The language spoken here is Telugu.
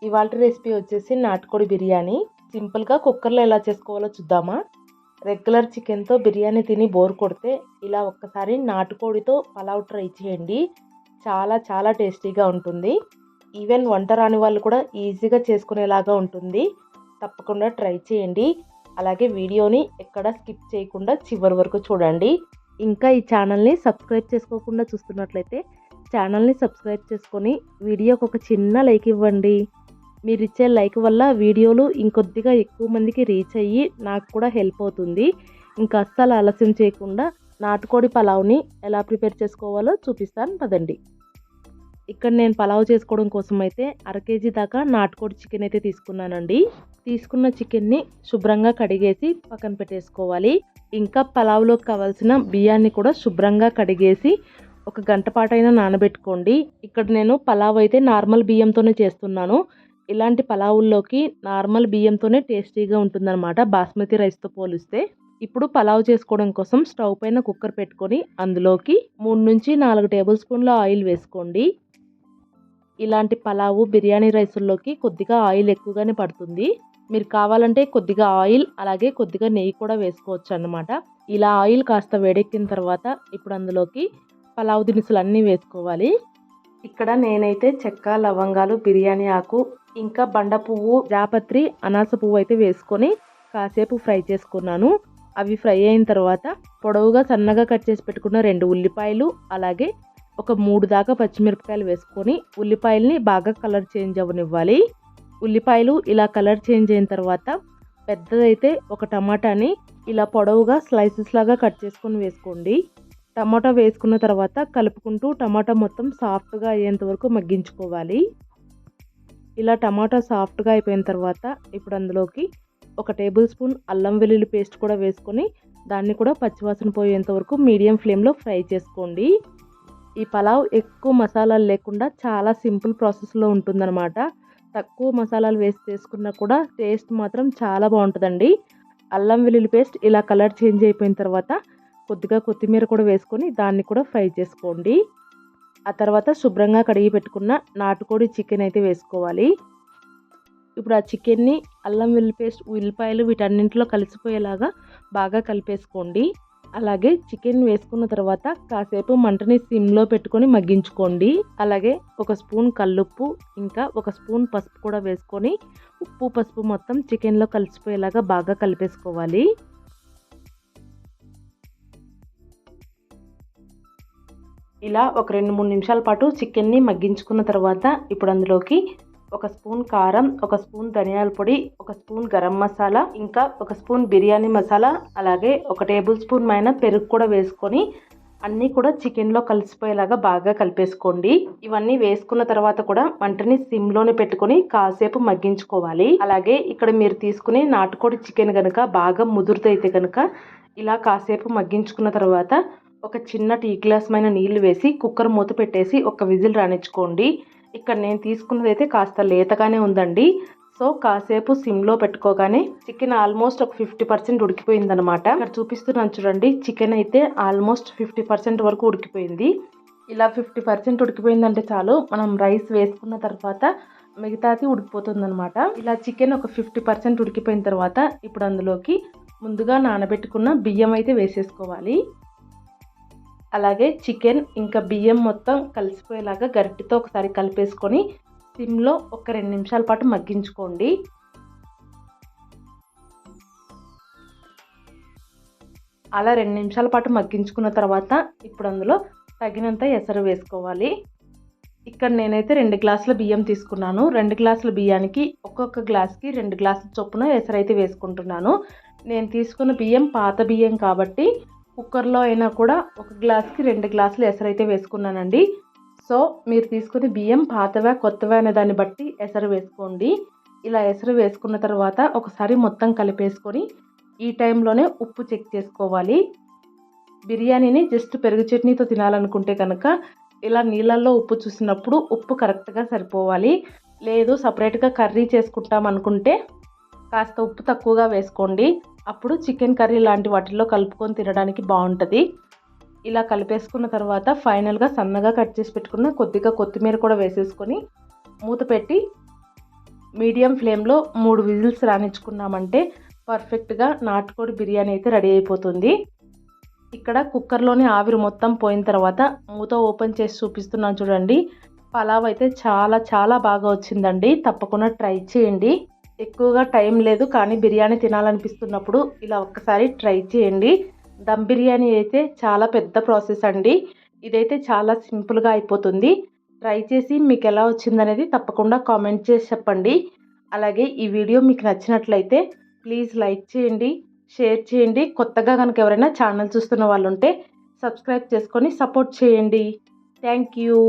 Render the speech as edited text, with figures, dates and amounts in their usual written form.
ఇవాల్టి రెసిపీ వచ్చేసి నాటుకోడి బిర్యానీ. సింపుల్గా కుక్కర్లో ఎలా చేసుకోవాలో చూద్దామా. రెగ్యులర్ చికెన్తో బిర్యానీ తిని బోర్ కొడితే ఇలా ఒక్కసారి నాటుకోడితో పలావ్ ట్రై చేయండి. చాలా చాలా టేస్టీగా ఉంటుంది. ఈవెన్ వంట రాని వాళ్ళు కూడా ఈజీగా చేసుకునేలాగా ఉంటుంది. తప్పకుండా ట్రై చేయండి. అలాగే వీడియోని ఎక్కడ స్కిప్ చేయకుండా చివరి వరకు చూడండి. ఇంకా ఈ ఛానల్ని సబ్స్క్రైబ్ చేసుకోకుండా చూస్తున్నట్లయితే ఛానల్ని సబ్స్క్రైబ్ చేసుకొని వీడియోకి ఒక చిన్న లైక్ ఇవ్వండి. మీరు ఇచ్చే లైక్ వల్ల వీడియోలు ఇంకొద్దిగా ఎక్కువ మందికి రీచ్ అయ్యి నాకు కూడా హెల్ప్ అవుతుంది. ఇంకా అస్సలు ఆలస్యం చేయకుండా నాటుకోడి పలావ్ని ఎలా ప్రిపేర్ చేసుకోవాలో చూపిస్తాను పదండి. ఇక్కడ నేను పలావ్ చేసుకోవడం కోసం అయితే 1/2 kg దాకా నాటుకోడి చికెన్ అయితే తీసుకున్నానండి. తీసుకున్న చికెన్ని శుభ్రంగా కడిగేసి పక్కన పెట్టేసుకోవాలి. ఇంకా పలావ్లోకి కావాల్సిన బియ్యాన్ని కూడా శుభ్రంగా కడిగేసి 1 గంట పాటైనా నానబెట్టుకోండి. ఇక్కడ నేను పలావ్ అయితే నార్మల్ బియ్యంతోనే చేస్తున్నాను. ఇలాంటి పలావుల్లోకి నార్మల్ బియ్యంతోనే టేస్టీగా ఉంటుందన్నమాట, బాస్మతి రైస్తో పోలిస్తే. ఇప్పుడు పలావ్ చేసుకోవడం కోసం స్టవ్ పైన కుక్కర్ పెట్టుకొని అందులోకి 3 నుంచి 4 టేబుల్ స్పూన్ల ఆయిల్ వేసుకోండి. ఇలాంటి పలావు బిర్యానీ రైసుల్లోకి కొద్దిగా ఆయిల్ ఎక్కువగానే పడుతుంది. మీరు కావాలంటే కొద్దిగా ఆయిల్ అలాగే కొద్దిగా నెయ్యి కూడా వేసుకోవచ్చు అన్నమాట. ఇలా ఆయిల్ కాస్త వేడెక్కిన తర్వాత ఇప్పుడు అందులోకి పలావ్ దినుసులు అన్నీ వేసుకోవాలి. ఇక్కడ నేనైతే చెక్క, లవంగాలు, బిర్యానీ ఆకు, ఇంకా బండ పువ్వు, జాపత్రి, అనాస పువ్వు అయితే వేసుకొని కాసేపు ఫ్రై చేసుకున్నాను. అవి ఫ్రై అయిన తర్వాత పొడవుగా సన్నగా కట్ చేసి పెట్టుకున్న 2 ఉల్లిపాయలు అలాగే ఒక 3 దాకా పచ్చిమిరపకాయలు వేసుకొని ఉల్లిపాయల్ని బాగా కలర్ చేంజ్ అవ్వనివ్వాలి. ఉల్లిపాయలు ఇలా కలర్ చేంజ్ అయిన తర్వాత పెద్దదైతే ఒక టమాటాని ఇలా పొడవుగా స్లైసెస్ లాగా కట్ చేసుకొని వేసుకోండి. టమాటా వేసుకున్న తర్వాత కలుపుకుంటూ టమాటా మొత్తం సాఫ్ట్గా అయ్యేంత వరకు మగ్గించుకోవాలి. ఇలా టమాటా సాఫ్ట్గా అయిపోయిన తర్వాత ఇప్పుడు అందులోకి 1 టేబుల్ స్పూన్ అల్లం వెల్లుల్లి పేస్ట్ కూడా వేసుకొని దాన్ని కూడా పచ్చివాసన పోయేంత వరకు మీడియం ఫ్లేమ్లో ఫ్రై చేసుకోండి. ఈ పలావ్ ఎక్కువ మసాలాలు లేకుండా చాలా సింపుల్ ప్రాసెస్లో ఉంటుందన్నమాట. తక్కువ మసాలాలు వేసి చేసుకున్నా కూడా టేస్ట్ మాత్రం చాలా బాగుంటుందండి. అల్లం వెల్లుల్లి పేస్ట్ ఇలా కలర్ చేంజ్ అయిపోయిన తర్వాత కొద్దిగా కొత్తిమీర కూడా వేసుకొని దాన్ని కూడా ఫ్రై చేసుకోండి. ఆ తర్వాత శుభ్రంగా కడిగి పెట్టుకున్న నాటుకోడి చికెన్ అయితే వేసుకోవాలి. ఇప్పుడు ఆ చికెన్ని అల్లం వెల్లుల్లి పేస్ట్, ఉల్లిపాయలు వీటన్నింటిలో కలిసిపోయేలాగా బాగా కలిపేసుకోండి. అలాగే చికెన్ వేసుకున్న తర్వాత కాసేపు మంటని సిమ్లో పెట్టుకొని మగ్గించుకోండి. అలాగే 1 స్పూన్ కల్లుప్పు ఇంకా 1 స్పూన్ పసుపు కూడా వేసుకొని ఉప్పు పసుపు మొత్తం చికెన్లో కలిసిపోయేలాగా బాగా కలిపేసుకోవాలి. ఇలా ఒక 2-3 నిమిషాల పాటు చికెన్ని మగ్గించుకున్న తర్వాత ఇప్పుడు అందులోకి 1 స్పూన్ కారం, 1 స్పూన్ ధనియాల పొడి, 1 స్పూన్ గరం మసాలా, ఇంకా 1 స్పూన్ బిర్యానీ మసాలా, అలాగే 1 టేబుల్ స్పూన్ మైన పెరుగు కూడా వేసుకొని అన్నీ కూడా చికెన్లో కలిసిపోయేలాగా బాగా కలిపేసుకోండి. ఇవన్నీ వేసుకున్న తర్వాత కూడా మంటని సిమ్లోనే పెట్టుకొని కాసేపు మగ్గించుకోవాలి. అలాగే ఇక్కడ మీరు తీసుకునే నాటుకోడి చికెన్ కనుక బాగా ముదురుతైతే కనుక ఇలా కాసేపు మగ్గించుకున్న తర్వాత ఒక చిన్న టీ గ్లాస్ మైన నీళ్లు వేసి కుక్కర్ మూత పెట్టేసి 1 విజిల్ రానిచ్చుకోండి. ఇక్కడ నేను తీసుకున్నది అయితే కాస్త లేతగానే ఉందండి. సో కాసేపు సిమ్లో పెట్టుకోగానే చికెన్ ఆల్మోస్ట్ ఒక 50% ఉడికిపోయిందనమాట. ఇక్కడ చూపిస్తున్నాను చూడండి, చికెన్ అయితే ఆల్మోస్ట్ 50% వరకు ఉడికిపోయింది. ఇలా 50% ఉడికిపోయిందంటే చాలు, మనం రైస్ వేసుకున్న తర్వాత మిగతాది ఉడికిపోతుందనమాట. ఇలా చికెన్ ఒక 50% ఉడికిపోయిన తర్వాత ఇప్పుడు అందులోకి ముందుగా నానబెట్టుకున్న బియ్యం అయితే వేసేసుకోవాలి. అలాగే చికెన్ ఇంకా బియ్యం మొత్తం కలిసిపోయేలాగా గరిటెతో ఒకసారి కలిపేసుకొని సిమ్లో ఒక 2 నిమిషాల పాటు మగ్గించుకోండి. అలా 2 నిమిషాల పాటు మగ్గించుకున్న తర్వాత ఇప్పుడు అందులో తగినంత ఎసరు వేసుకోవాలి. ఇక్కడ నేనైతే 2 గ్లాసుల బియ్యం తీసుకున్నాను. 2 గ్లాసుల బియ్యానికి ఒక్కొక్క గ్లాస్కి 2 గ్లాసుల చొప్పున ఎసరు అయితే వేసుకుంటున్నాను. నేను తీసుకున్న బియ్యం పాత బియ్యం కాబట్టి కుక్కర్లో అయినా కూడా 1 గ్లాస్కి 2 గ్లాసులు ఎసరు అయితే వేసుకున్నానండి. సో మీరు తీసుకునే బియ్యం పాతవా కొత్తవా అనే దాన్ని బట్టి ఎసరు వేసుకోండి. ఇలా ఎసరు వేసుకున్న తర్వాత ఒకసారి మొత్తం కలిపేసుకొని ఈ టైంలోనే ఉప్పు చెక్ చేసుకోవాలి. బిర్యానీని జస్ట్ పెరుగు చట్నీతో తినాలనుకుంటే కనుక ఇలా నీళ్ళల్లో ఉప్పు చూసినప్పుడు ఉప్పు కరెక్ట్గా సరిపోవాలి. లేదు సపరేట్గా కర్రీ చేసుకుంటాం అనుకుంటే కాస్త ఉప్పు తక్కువగా వేసుకోండి. అప్పుడు చికెన్ కర్రీ లాంటి వాటిల్లో కలుపుకొని తినడానికి బాగుంటుంది. ఇలా కలిపేసుకున్న తర్వాత ఫైనల్గా సన్నగా కట్ చేసి పెట్టుకున్న కొద్దిగా కొత్తిమీర కూడా వేసేసుకొని మూత పెట్టి మీడియం ఫ్లేమ్లో 3 విజిల్స్ రానిచ్చుకున్నామంటే పర్ఫెక్ట్గా నాటుకోడి బిర్యానీ అయితే రెడీ అయిపోతుంది. ఇక్కడ కుక్కర్లోని ఆవిరి మొత్తం పోయిన తర్వాత మూత ఓపెన్ చేసి చూపిస్తున్నాను చూడండి. పలావ్ అయితే చాలా చాలా బాగా వచ్చిందండి. తప్పకుండా ట్రై చేయండి. ఎక్కువగా టైం లేదు కానీ బిర్యానీ తినాలనిపిస్తున్నప్పుడు ఇలా ఒక్కసారి ట్రై చేయండి. దమ్ బిర్యానీ అయితే చాలా పెద్ద ప్రాసెస్ అండి. ఇదైతే చాలా సింపుల్గా అయిపోతుంది. ట్రై చేసి మీకు ఎలా వచ్చిందనేది తప్పకుండా కామెంట్ చేసి చెప్పండి. అలాగే ఈ వీడియో మీకు నచ్చినట్లయితే ప్లీజ్ లైక్ చేయండి, షేర్ చేయండి. కొత్తగా కనుక ఎవరైనా ఛానల్ చూస్తున్న వాళ్ళు ఉంటే సబ్స్క్రైబ్ చేసుకొని సపోర్ట్ చేయండి. Thank you.